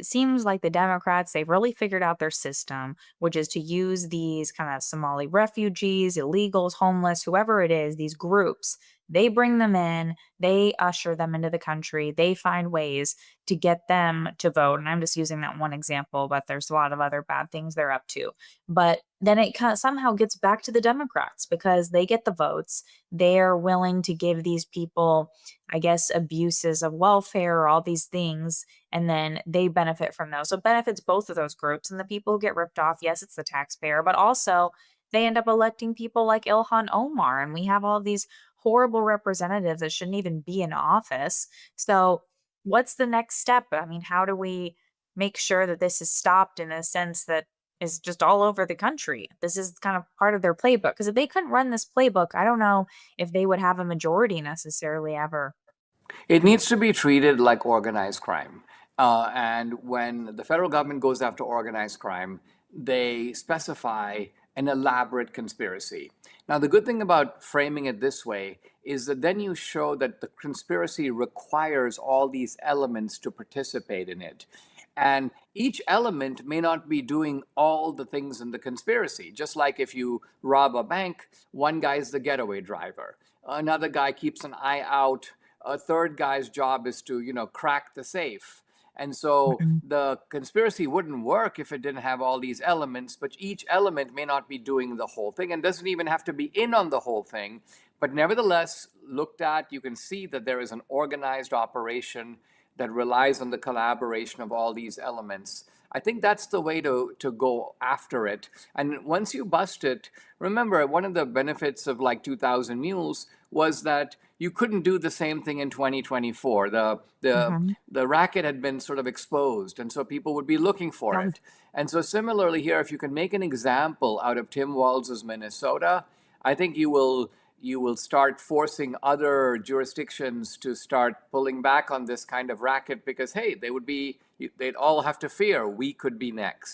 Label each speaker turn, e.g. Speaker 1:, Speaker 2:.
Speaker 1: it seems like the Democrats, they've really figured out their system, which is to use these kind of Somali refugees, illegals, homeless, whoever it is, these groups. They bring them in, they usher them into the country, they find ways to get them to vote. And I'm just using that one example, but there's a lot of other bad things they're up to. But then it kind of somehow gets back to the Democrats because they get the votes. They're willing to give these people, I guess, abuses of welfare or all these things, and then they benefit from those. So it benefits both of those groups. And the people who get ripped off, yes, it's the taxpayer, but also they end up electing people like Ilhan Omar. And we have all these horrible representatives that shouldn't even be in office. So what's the next step? I mean, how do we make sure that this is stopped in a sense that is just all over the country? This is kind of part of their playbook. Because if they couldn't run this playbook, I don't know if they would have a majority necessarily ever.
Speaker 2: It needs to be treated like organized crime. And when the federal government goes after organized crime, they specify an elaborate conspiracy. Now, the good thing about framing it this way is that then you show that the conspiracy requires all these elements to participate in it. And each element may not be doing all the things in the conspiracy. Just like if you rob a bank, one guy is the getaway driver, another guy keeps an eye out, a third guy's job is to, crack the safe. And so
Speaker 1: Mhm.
Speaker 2: the conspiracy wouldn't work if it didn't have all these elements, but each element may not be doing the whole thing and doesn't even have to be in on the whole thing. But nevertheless, looked at, you can see that there is an organized operation that relies on the collaboration of all these elements. I think that's the way to go after it. And once you bust it, remember, one of the benefits of like 2000 Mules was that you couldn't do the same thing in 2024.
Speaker 1: Mhm.
Speaker 2: The racket had been sort of exposed, and so people would be looking for
Speaker 1: Um,
Speaker 2: it. And so similarly here, if you can make an example out of Tim Walz's Minnesota, I think you will start forcing other jurisdictions to start pulling back on this kind of racket because hey, they'd all have to fear we could be next.